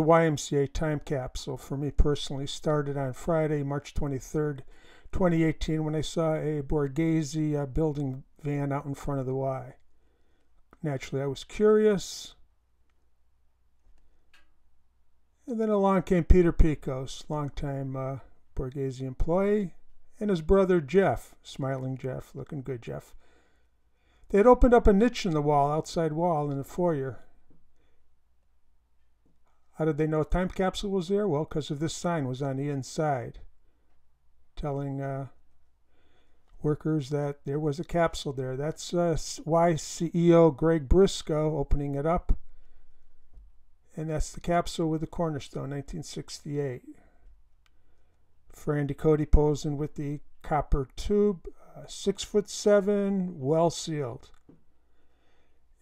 YMCA time capsule for me personally started on Friday, March 23rd, 2018, when I saw a Borghese building van out in front of the Y. Naturally, I was curious. And then along came Peter Picos, longtime Borghese employee, and his brother Jeff, smiling Jeff, looking good Jeff. They had opened up a niche in the wall, outside wall in the foyer. How did they know a time capsule was there? Well, because of this sign was on the inside, telling workers that there was a capsule there. That's Y CEO Greg Briscoe opening it up. And that's the capsule with the cornerstone, 1968. Randy Cody posing with the copper tube, 6'7", well sealed.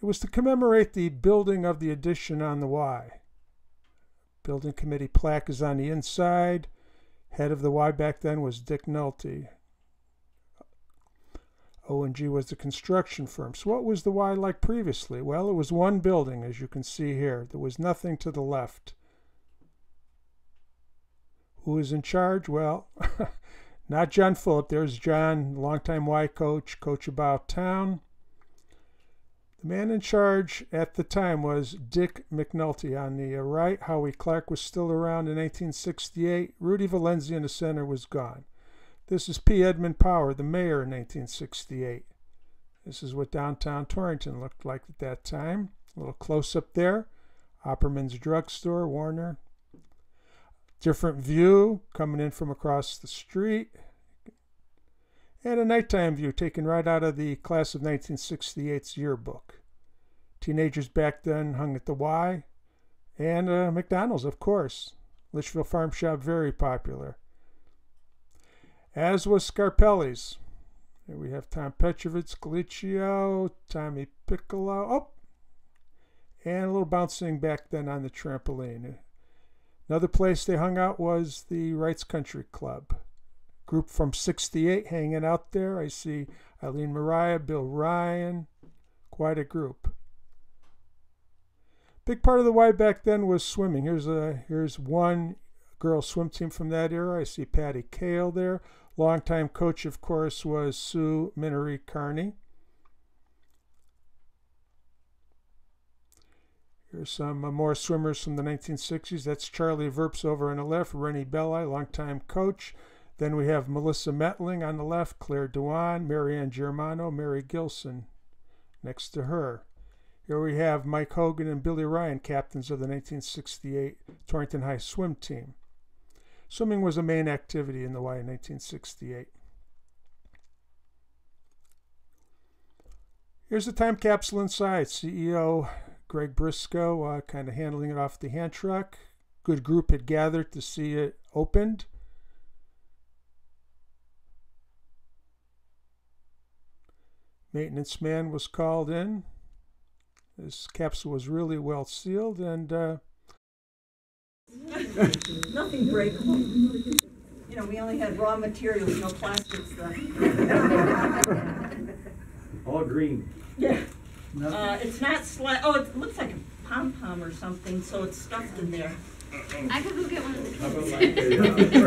It was to commemorate the building of the addition on the Y. Building committee plaque is on the inside. Head of the Y back then was Dick Nolte. O&G was the construction firm. So what was the Y like previously? Well, it was one building, as you can see here. There was nothing to the left. Who was in charge? Well, not John Phillip. There's John, longtime Y coach, coach about town. The man in charge at the time was Dick McNulty on the right. Howie Clark was still around in 1968. Rudy Valenzi in the center was gone. This is P. Edmund Power, the mayor in 1968. This is what downtown Torrington looked like at that time. A little close-up there. Opperman's Drugstore, Warner. Different view coming in from across the street. And a nighttime view taken right out of the class of 1968's yearbook. Teenagers back then hung at the Y. And McDonald's, of course. Litchfield Farm Shop, very popular. As was Scarpelli's. Here we have Tom Petrovitz, Galicchio, Tommy Piccolo. Oh! And a little bouncing back then on the trampoline. Another place they hung out was the Wrights Country Club. Group from 68 hanging out there. I see Eileen Mariah, Bill Ryan. Quite a group. Big part of the Y back then was swimming. Here's one girls swim team from that era. I see Patty Cale there. Longtime coach, of course, was Sue Minery Carney. Here's some more swimmers from the 1960s. That's Charlie Verps over on the left, Rennie Belli, longtime coach. Then we have Melissa Metling on the left, Claire Dewan, Marianne Germano, Mary Gilson next to her. Here we have Mike Hogan and Billy Ryan, captains of the 1968 Torrington High swim team. Swimming was a main activity in the Y in 1968. Here's the time capsule inside. CEO Greg Briscoe kind of handling it off the hand truck. Good group had gathered to see it opened. Maintenance man was called in. This capsule was really well sealed and nothing breakable. You know, we only had raw materials, no plastics stuff. All green. Yeah. It's not oh, it looks like a pom-pom or something, so it's stuffed in there. I could go get one of the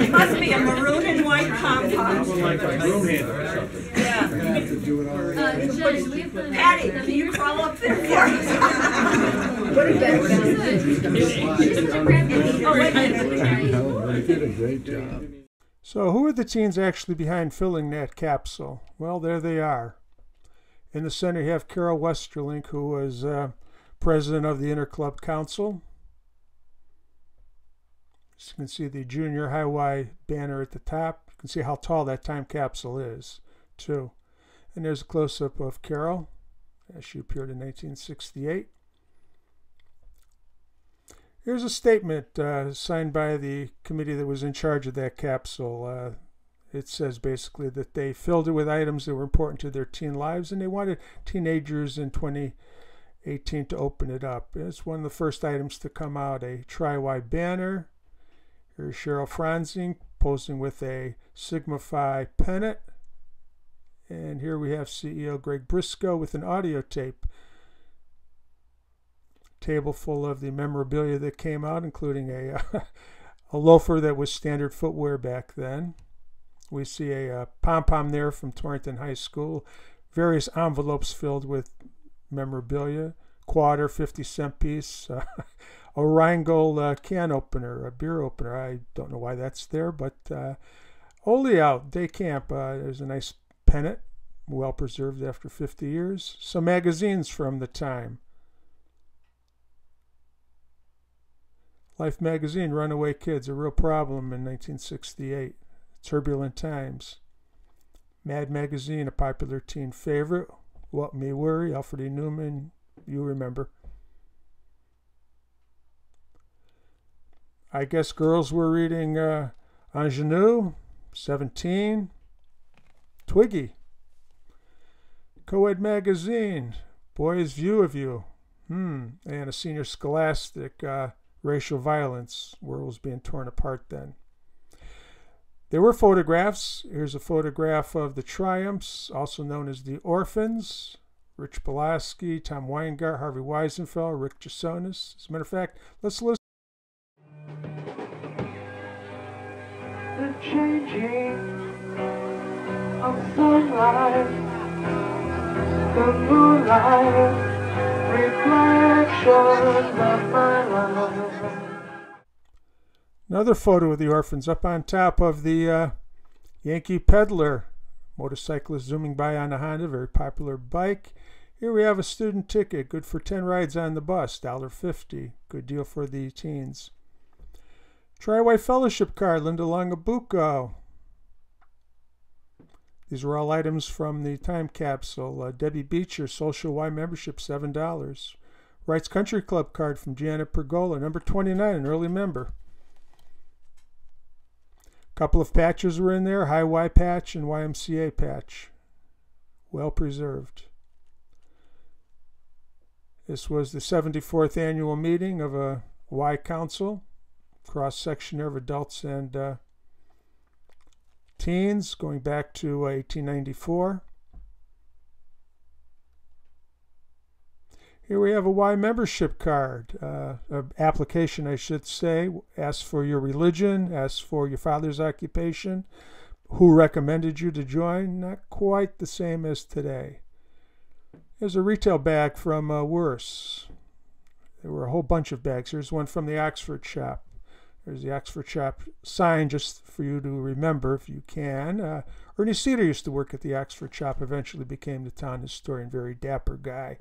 It must be a maroon and white pom-pom. Like a broom handle or something. Yeah. Jen, do we have the Patty, can you crawl up there for us? What is They did a great job. So who are the teens actually behind filling that capsule? Well, there they are. In the center you have Carol Westerlink, who was president of the Interclub Council. As you can see the junior high Y banner at the top. You can see how tall that time capsule is, too. And there's a close-up of Carol as she appeared in 1968. Here's a statement signed by the committee that was in charge of that capsule. It says basically that they filled it with items that were important to their teen lives, and they wanted teenagers in 2018 to open it up. It's one of the first items to come out, a Tri-Y banner. Here's Cheryl Franzing posing with a Sigma Phi pennant. And here we have CEO Greg Briscoe with an audio tape table full of the memorabilia that came out, including a a loafer that was standard footwear back then. We see a pom-pom there from Torrington High School, various envelopes filled with memorabilia, quarter, 50-cent piece, a Rheingold can opener, a beer opener. I don't know why that's there, but Ole Out, day camp, there's a nice pennant, well preserved after 50 years. Some magazines from the time. Life magazine, Runaway Kids, a real problem in 1968. Turbulent times. Mad magazine, a popular teen favorite. What Me Worry, Alfred E. Newman, you remember. I guess girls were reading Ingenue, 17, Twiggy, Co-Ed magazine, Boys View of You, and a Senior Scholastic, Racial Violence, world was being torn apart then. There were photographs. Here's a photograph of the Triumphs, also known as the Orphans. Rich Pulaski, Tom Weingart, Harvey Weisenfeld, Rick Jasonis. As a matter of fact, let's listen. The changing of sunlight, the moonlight, reflections of my life. Another photo of the Orphans up on top of the Yankee Peddler, motorcyclist zooming by on a Honda, very popular bike. Here we have a student ticket, good for 10 rides on the bus, $1.50, good deal for the teens. Tri-White Fellowship card, Linda Longabuco. These were all items from the time capsule. Debbie Beecher, Social Y membership, $7. Wright's Country Club card from Janet Pergola, number 29, an early member. Couple of patches were in there, High Y patch and YMCA patch. Well preserved. This was the 74th annual meeting of a Y Council, cross-section of adults and teens, going back to 1894. Here we have a Y membership card, application I should say, asks for your religion, asks for your father's occupation, who recommended you to join, not quite the same as today. Here's a retail bag from Worse. There were a whole bunch of bags. Here's one from the Oxford shop. There's the Oxford shop sign just for you to remember if you can. Ernie Cedar used to work at the Oxford shop, eventually became the town historian, very dapper guy.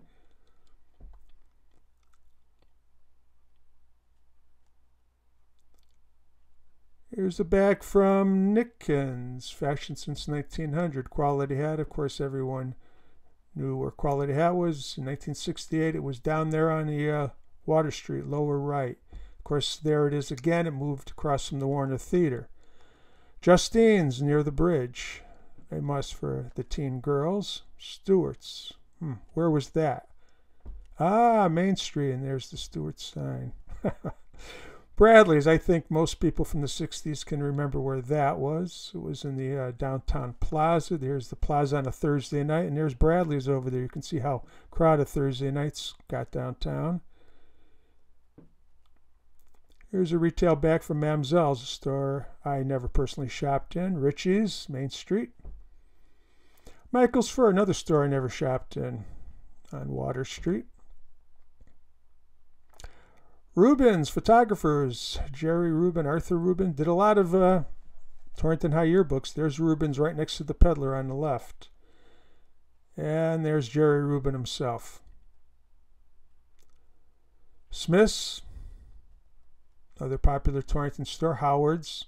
Here's a bag from Nickens, fashion since 1900. Quality hat, of course, everyone knew where Quality Hat was. In 1968, it was down there on the Water Street, lower right. Of course, there it is again. It moved across from the Warner Theater. Justine's near the bridge. A must for the teen girls. Stewart's. Where was that? Ah, Main Street, and there's the Stewart sign. Bradley's, I think most people from the 60s can remember where that was. It was in the downtown plaza. There's the plaza on a Thursday night, and there's Bradley's over there. You can see how crowded Thursday nights got downtown. Here's a retail bag from Mamzell's, a store I never personally shopped in. Richie's, Main Street. Michael's Fur, another store I never shopped in on Water Street. Rubens, photographers, Jerry Rubin, Arthur Rubin, did a lot of Torrington High yearbooks. There's Rubens right next to the peddler on the left. And there's Jerry Rubin himself. Smith's, another popular Torrington store. Howard's,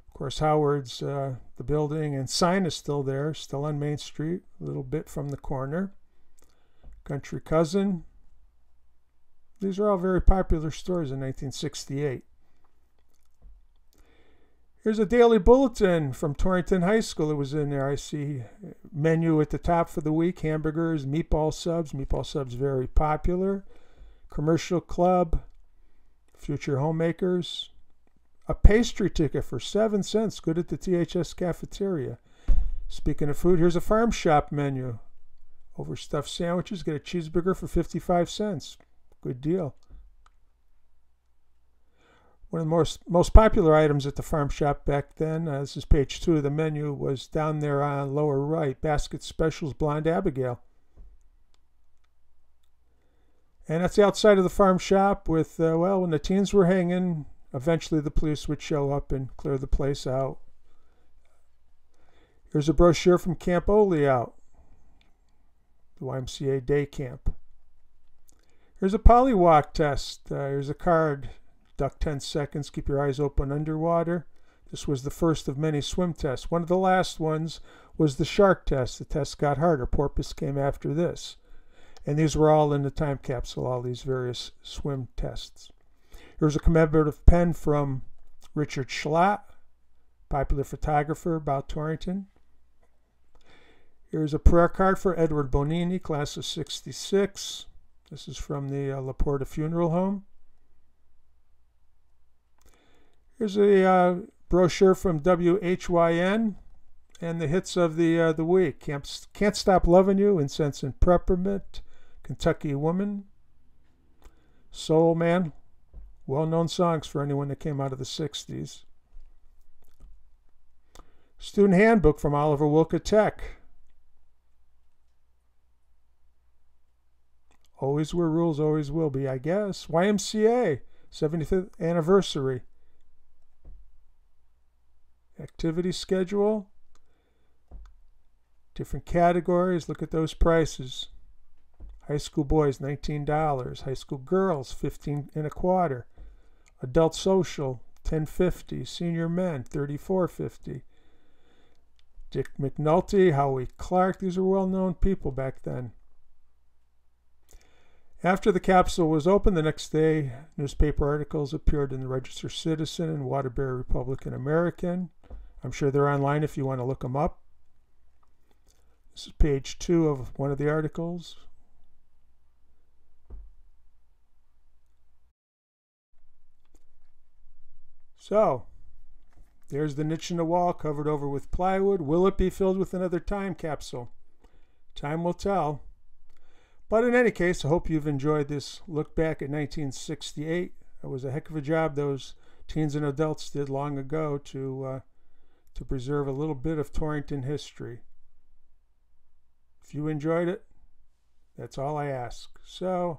of course, Howard's, the building and sign is still there, still on Main Street, a little bit from the corner. Country Cousin. These are all very popular stores in 1968. Here's a daily bulletin from Torrington High School. It was in there. I see menu at the top for the week. Hamburgers, meatball subs. Meatball subs very popular. Commercial Club. Future Homemakers. A pastry ticket for 7 cents. Good at the THS cafeteria. Speaking of food, here's a farm shop menu. Overstuffed sandwiches. Get a cheeseburger for 55 cents. Good deal. One of the most popular items at the farm shop back then, this is page 2 of the menu, was down there on lower right, Basket Specials Blonde Abigail. And that's the outside of the farm shop with, well, when the teens were hanging, eventually the police would show up and clear the place out. Here's a brochure from Camp Oleout, the YMCA day camp. Here's a polywalk test. Here's a card. Duck 10 seconds, keep your eyes open underwater. This was the first of many swim tests. One of the last ones was the shark test. The test got harder. Porpoise came after this. And these were all in the time capsule, all these various swim tests. Here's a commemorative pen from Richard Schlatt, popular photographer about Torrington. Here's a prayer card for Edward Bonini, class of 66. This is from the La Porta Funeral Home. Here's a brochure from WHYN and the hits of the week. Can't Stop Loving You, Incense and Peppermint, Kentucky Woman, Soul Man, well-known songs for anyone that came out of the 60s. Student Handbook from Oliver Wilka Tech. Always were rules, always will be, I guess. YMCA, 75th anniversary. Activity schedule. Different categories. Look at those prices. High school boys, $19. High school girls, $15 and a quarter. Adult social, $10.50. Senior men, $34.50. Dick McNulty, Howie Clark. These are well-known people back then. After the capsule was opened the next day, newspaper articles appeared in the Register Citizen and Waterbury Republican American. I'm sure they're online if you want to look them up. This is page 2 of one of the articles. So, there's the niche in the wall covered over with plywood. Will it be filled with another time capsule? Time will tell. But in any case, I hope you've enjoyed this look back at 1968. It was a heck of a job those teens and adults did long ago to preserve a little bit of Torrington history. If you enjoyed it, that's all I ask. So,